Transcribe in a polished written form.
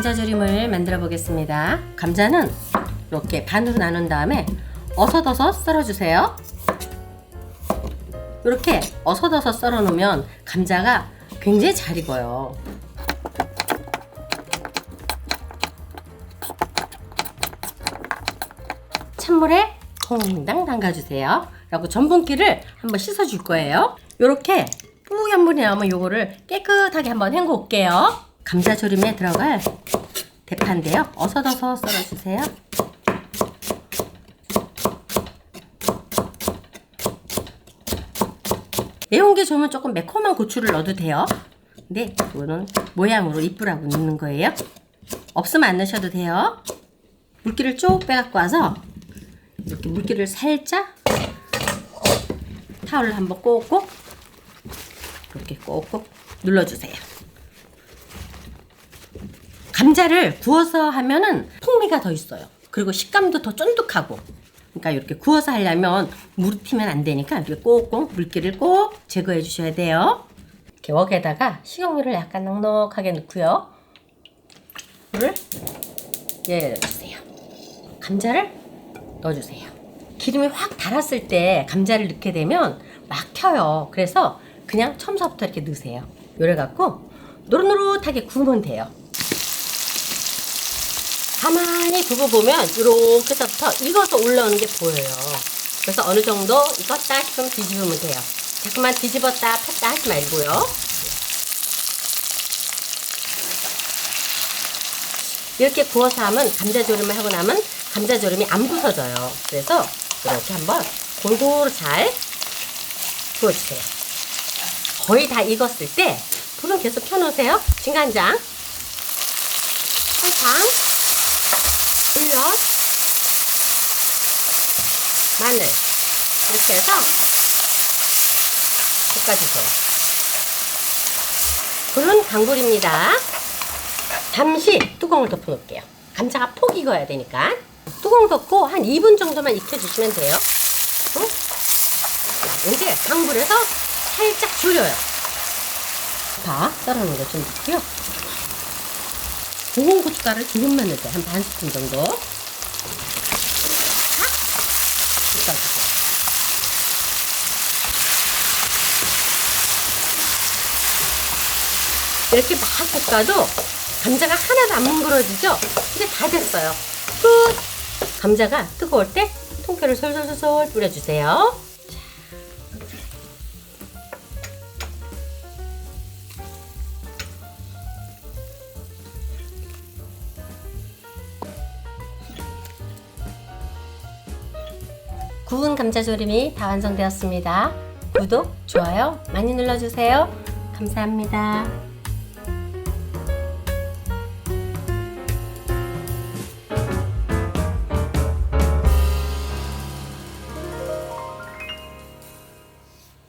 감자조림을 만들어 보겠습니다. 감자는 이렇게 반으로 나눈 다음에 어슷어슷 썰어주세요. 이렇게 어슷어슷 썰어 놓으면 감자가 굉장히 잘 익어요. 찬물에 퐁당 담가주세요. 그리고 전분기를 한번 씻어줄 거예요. 이렇게 뿌연 물이 나오면 요거를 깨끗하게 한번 헹궈 올게요. 감자조림에 들어갈 대파인데요. 어슷어슷 썰어주세요. 매운 게 좋으면 조금 매콤한 고추를 넣어도 돼요. 근데 이거는 모양으로 이쁘라고 넣는 거예요. 없으면 안 넣으셔도 돼요. 물기를 쭉 빼갖고 와서 이렇게 물기를 살짝 타올을 한번 꼭꼭 이렇게 꼭꼭 눌러주세요. 감자를 구워서 하면은 풍미가 더 있어요. 그리고 식감도 더 쫀득하고. 그러니까 이렇게 구워서 하려면 물이 튀면 안 되니까 이렇게 꼭꼭 물기를 꼭 제거해 주셔야 돼요. 이렇게 웍에다가 식용유를 약간 넉넉하게 넣고요. 물을 내려주세요. 감자를 넣어주세요. 기름이 확 달았을 때 감자를 넣게 되면 막혀요. 그래서 그냥 처음부터 이렇게 넣으세요. 요래 갖고 노릇노릇하게 구우면 돼요. 가만히 두고 보면 이렇게 해서부터 익어서 올라오는 게 보여요. 그래서 어느 정도 익었다 싶으면 뒤집으면 돼요. 자꾸만 뒤집었다 폈다 하지 말고요. 이렇게 구워서 하면 감자조림을 하고 나면 감자조림이 안 부서져요. 그래서 이렇게 한번 골고루 잘 구워주세요. 거의 다 익었을 때 불은 계속 켜놓으세요. 진간장, 설탕, 물엿, 마늘 이렇게 해서 볶아주세요. 불은 강불입니다. 잠시 뚜껑을 덮어 놓을게요. 감자가 폭 익어야 되니까 뚜껑 덮고 한 2분 정도만 익혀주시면 돼요. 자, 이제 강불에서 살짝 졸여요. 파 썰어놓은 거 좀 넣고요. 고운 고춧가루를 조금만 넣으세요. 한 반 스푼 정도. 탁 볶아주세요. 이렇게 막 볶아도 감자가 하나도 안 뭉그러지죠? 이제 다 됐어요. 끝! 감자가 뜨거울 때 통깨를 솔솔솔솔 뿌려주세요. 구운 감자조림이 다 완성되었습니다. 구독, 좋아요 많이 눌러주세요. 감사합니다.